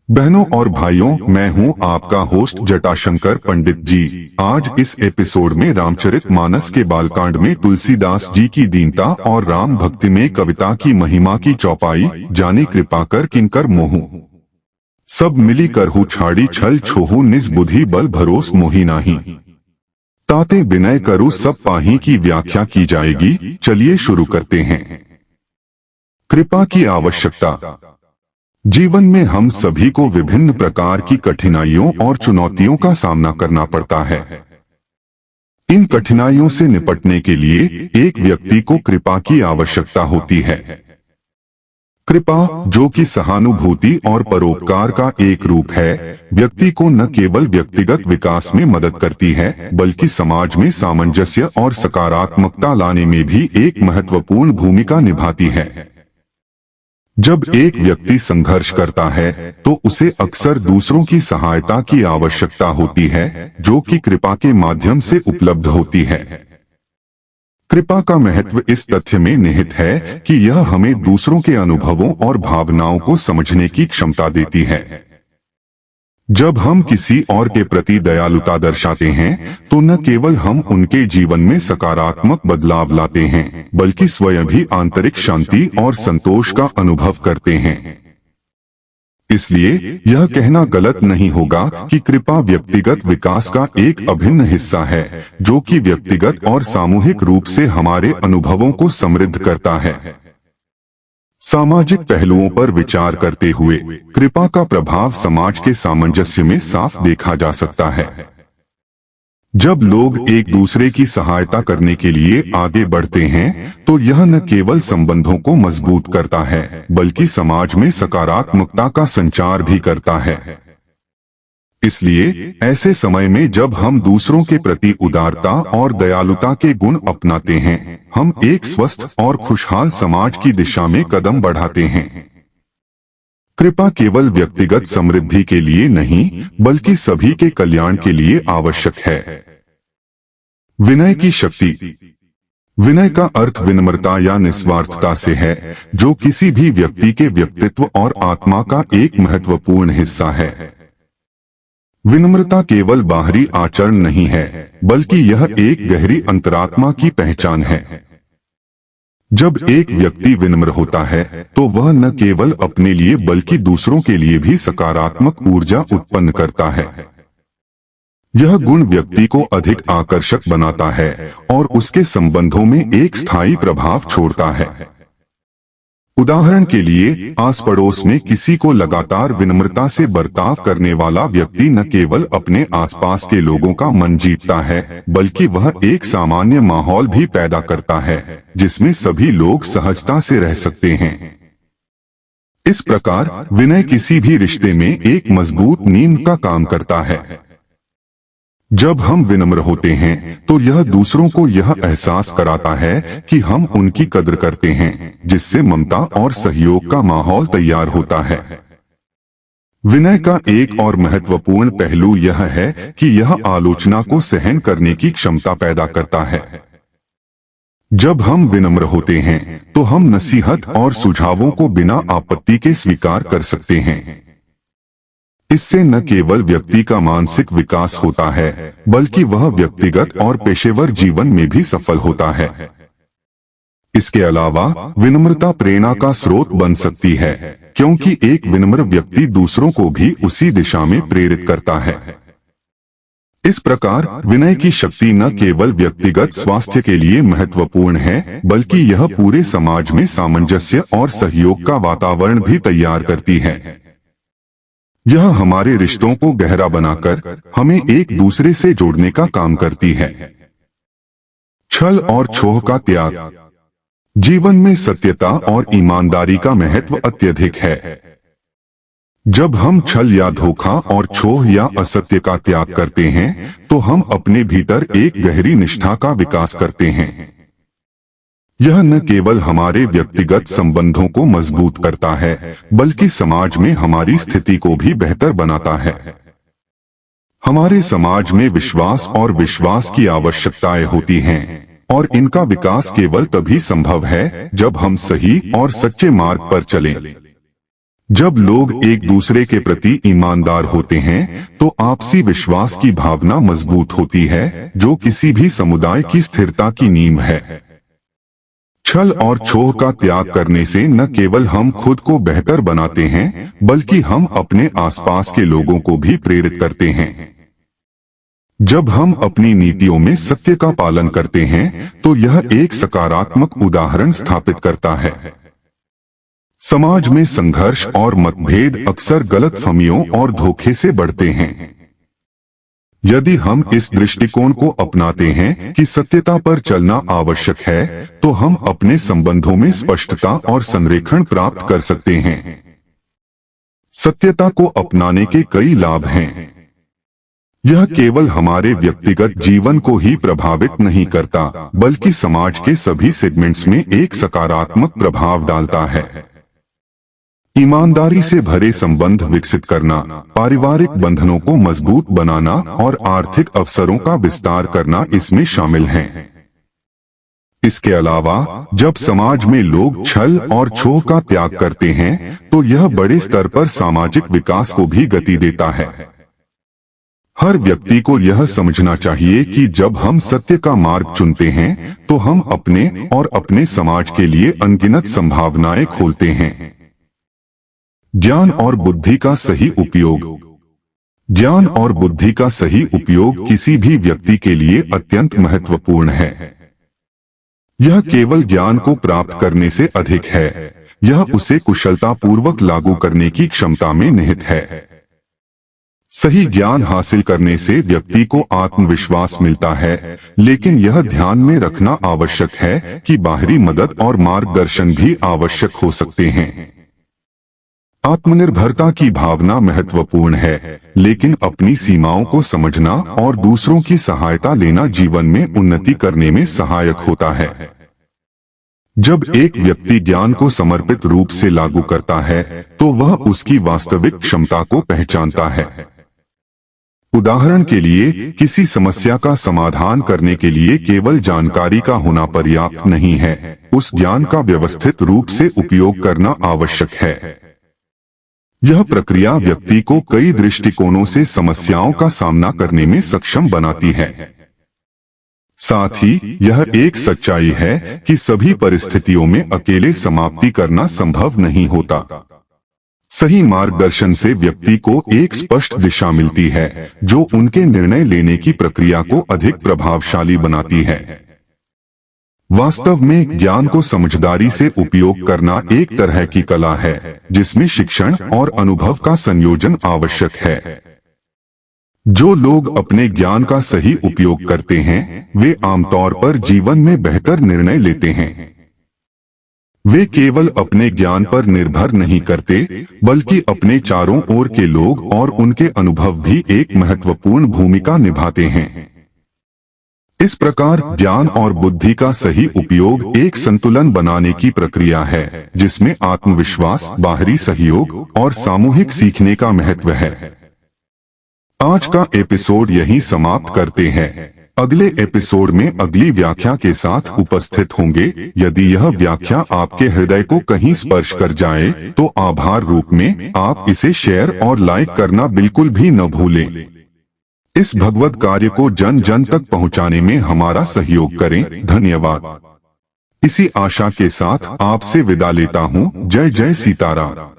बहनों और भाइयों, मैं हूं आपका होस्ट जटाशंकर पंडित जी। आज इस एपिसोड में रामचरितमानस के बालकांड में तुलसीदास जी की दीनता और राम भक्ति में कविता की महिमा की चौपाई। जाने कृपा कर किंकर मोहू, सब मिली करहु छाड़ी छल छोहू, निज बुद्धि बल भरोस मोही नाही, ताते विनय करु सब पाही की व्याख्या की जाएगी। चलिए शुरू करते हैं। कृपा की आवश्यकता। जीवन में हम सभी को विभिन्न प्रकार की कठिनाइयों और चुनौतियों का सामना करना पड़ता है। इन कठिनाइयों से निपटने के लिए एक व्यक्ति को कृपा की आवश्यकता होती है। कृपा, जो कि सहानुभूति और परोपकार का एक रूप है, व्यक्ति को न केवल व्यक्तिगत विकास में मदद करती है, बल्कि समाज में सामंजस्य और सकारात्मकता लाने में भी एक महत्वपूर्ण भूमिका निभाती है। जब एक व्यक्ति संघर्ष करता है तो उसे अक्सर दूसरों की सहायता की आवश्यकता होती है, जो कि कृपा के माध्यम से उपलब्ध होती है। कृपा का महत्व इस तथ्य में निहित है कि यह हमें दूसरों के अनुभवों और भावनाओं को समझने की क्षमता देती है। जब हम किसी और के प्रति दयालुता दर्शाते हैं तो न केवल हम उनके जीवन में सकारात्मक बदलाव लाते हैं, बल्कि स्वयं भी आंतरिक शांति और संतोष का अनुभव करते हैं। इसलिए यह कहना गलत नहीं होगा कि कृपा व्यक्तिगत विकास का एक अभिन्न हिस्सा है, जो कि व्यक्तिगत और सामूहिक रूप से हमारे अनुभवों को समृद्ध करता है। सामाजिक पहलुओं पर विचार करते हुए कृपा का प्रभाव समाज के सामंजस्य में साफ देखा जा सकता है। जब लोग एक दूसरे की सहायता करने के लिए आगे बढ़ते हैं तो यह न केवल संबंधों को मजबूत करता है, बल्कि समाज में सकारात्मकता का संचार भी करता है। इसलिए ऐसे समय में जब हम दूसरों के प्रति उदारता और दयालुता के गुण अपनाते हैं, हम एक स्वस्थ और खुशहाल समाज की दिशा में कदम बढ़ाते हैं। कृपा केवल व्यक्तिगत समृद्धि के लिए नहीं, बल्कि सभी के कल्याण के लिए आवश्यक है। विनय की शक्ति। विनय का अर्थ विनम्रता या निस्वार्थता से है, जो किसी भी व्यक्ति के व्यक्तित्व और आत्मा का एक महत्वपूर्ण हिस्सा है। विनम्रता केवल बाहरी आचरण नहीं है, बल्कि यह एक गहरी अंतरात्मा की पहचान है। जब एक व्यक्ति विनम्र होता है तो वह न केवल अपने लिए बल्कि दूसरों के लिए भी सकारात्मक ऊर्जा उत्पन्न करता है। यह गुण व्यक्ति को अधिक आकर्षक बनाता है और उसके संबंधों में एक स्थायी प्रभाव छोड़ता है। उदाहरण के लिए, आस पड़ोस में किसी को लगातार विनम्रता से बर्ताव करने वाला व्यक्ति न केवल अपने आसपास के लोगों का मन जीतता है, बल्कि वह एक सामान्य माहौल भी पैदा करता है जिसमें सभी लोग सहजता से रह सकते हैं। इस प्रकार विनय किसी भी रिश्ते में एक मजबूत नींव का काम करता है। जब हम विनम्र होते हैं तो यह दूसरों को यह एहसास कराता है कि हम उनकी कद्र करते हैं, जिससे ममता और सहयोग का माहौल तैयार होता है। विनय का एक और महत्वपूर्ण पहलू यह है कि यह आलोचना को सहन करने की क्षमता पैदा करता है। जब हम विनम्र होते हैं तो हम नसीहत और सुझावों को बिना आपत्ति के स्वीकार कर सकते हैं। इससे न केवल व्यक्ति का मानसिक विकास होता है, बल्कि वह व्यक्तिगत और पेशेवर जीवन में भी सफल होता है। इसके अलावा विनम्रता प्रेरणा का स्रोत बन सकती है, क्योंकि एक विनम्र व्यक्ति दूसरों को भी उसी दिशा में प्रेरित करता है। इस प्रकार विनय की शक्ति न केवल व्यक्तिगत स्वास्थ्य के लिए महत्वपूर्ण है, बल्कि यह पूरे समाज में सामंजस्य और सहयोग का वातावरण भी तैयार करती है। यह हमारे रिश्तों को गहरा बनाकर हमें एक दूसरे से जोड़ने का काम करती है। छल और छोह का त्याग। जीवन में सत्यता और ईमानदारी का महत्व अत्यधिक है। जब हम छल या धोखा और छोह या असत्य का त्याग करते हैं तो हम अपने भीतर एक गहरी निष्ठा का विकास करते हैं। यह न केवल हमारे व्यक्तिगत संबंधों को मजबूत करता है, बल्कि समाज में हमारी स्थिति को भी बेहतर बनाता है। हमारे समाज में विश्वास और विश्वास की आवश्यकताएं होती हैं, और इनका विकास केवल तभी संभव है जब हम सही और सच्चे मार्ग पर चलें। जब लोग एक दूसरे के प्रति ईमानदार होते हैं तो आपसी विश्वास की भावना मजबूत होती है, जो किसी भी समुदाय की स्थिरता की नींव है। छल और छोह का त्याग करने से न केवल हम खुद को बेहतर बनाते हैं, बल्कि हम अपने आसपास के लोगों को भी प्रेरित करते हैं। जब हम अपनी नीतियों में सत्य का पालन करते हैं तो यह एक सकारात्मक उदाहरण स्थापित करता है। समाज में संघर्ष और मतभेद अक्सर गलतफहमियों और धोखे से बढ़ते हैं। यदि हम इस दृष्टिकोण को अपनाते हैं कि सत्यता पर चलना आवश्यक है, तो हम अपने संबंधों में स्पष्टता और संरेखण प्राप्त कर सकते हैं। सत्यता को अपनाने के कई लाभ हैं। यह केवल हमारे व्यक्तिगत जीवन को ही प्रभावित नहीं करता, बल्कि समाज के सभी सेगमेंट्स में एक सकारात्मक प्रभाव डालता है। ईमानदारी से भरे संबंध विकसित करना, पारिवारिक बंधनों को मजबूत बनाना और आर्थिक अवसरों का विस्तार करना इसमें शामिल है। इसके अलावा जब समाज में लोग छल और छोह का त्याग करते हैं तो यह बड़े स्तर पर सामाजिक विकास को भी गति देता है। हर व्यक्ति को यह समझना चाहिए कि जब हम सत्य का मार्ग चुनते हैं तो हम अपने और अपने समाज के लिए अनगिनत संभावनाएं खोलते हैं। ज्ञान और बुद्धि का सही उपयोग। ज्ञान और बुद्धि का सही उपयोग किसी भी व्यक्ति के लिए अत्यंत महत्वपूर्ण है। यह केवल ज्ञान को प्राप्त करने से अधिक है, यह उसे कुशलतापूर्वक लागू करने की क्षमता में निहित है। सही ज्ञान हासिल करने से व्यक्ति को आत्मविश्वास मिलता है, लेकिन यह ध्यान में रखना आवश्यक है कि बाहरी मदद और मार्गदर्शन भी आवश्यक हो सकते हैं। आत्मनिर्भरता की भावना महत्वपूर्ण है, लेकिन अपनी सीमाओं को समझना और दूसरों की सहायता लेना जीवन में उन्नति करने में सहायक होता है। जब एक व्यक्ति ज्ञान को समर्पित रूप से लागू करता है तो वह उसकी वास्तविक क्षमता को पहचानता है। उदाहरण के लिए, किसी समस्या का समाधान करने के लिए केवल जानकारी का होना पर्याप्त नहीं है, उस ज्ञान का व्यवस्थित रूप से उपयोग करना आवश्यक है। यह प्रक्रिया व्यक्ति को कई दृष्टिकोणों से समस्याओं का सामना करने में सक्षम बनाती है। साथ ही यह एक सच्चाई है कि सभी परिस्थितियों में अकेले समाप्ति करना संभव नहीं होता। सही मार्गदर्शन से व्यक्ति को एक स्पष्ट दिशा मिलती है, जो उनके निर्णय लेने की प्रक्रिया को अधिक प्रभावशाली बनाती है। वास्तव में ज्ञान को समझदारी से उपयोग करना एक तरह की कला है, जिसमें शिक्षण और अनुभव का संयोजन आवश्यक है। जो लोग अपने ज्ञान का सही उपयोग करते हैं, वे आमतौर पर जीवन में बेहतर निर्णय लेते हैं। वे केवल अपने ज्ञान पर निर्भर नहीं करते, बल्कि अपने चारों ओर के लोग और उनके अनुभव भी एक महत्वपूर्ण भूमिका निभाते हैं। इस प्रकार ज्ञान और बुद्धि का सही उपयोग एक संतुलन बनाने की प्रक्रिया है, जिसमें आत्मविश्वास, बाहरी सहयोग और सामूहिक सीखने का महत्व है। आज का एपिसोड यहीं समाप्त करते हैं। अगले एपिसोड में अगली व्याख्या के साथ उपस्थित होंगे। यदि यह व्याख्या आपके हृदय को कहीं स्पर्श कर जाए तो आभार रूप में आप इसे शेयर और लाइक करना बिल्कुल भी न भूलें। इस भगवत कार्य को जन जन तक पहुंचाने में हमारा सहयोग करें। धन्यवाद। इसी आशा के साथ आपसे विदा लेता हूं। जय जय सीताराम।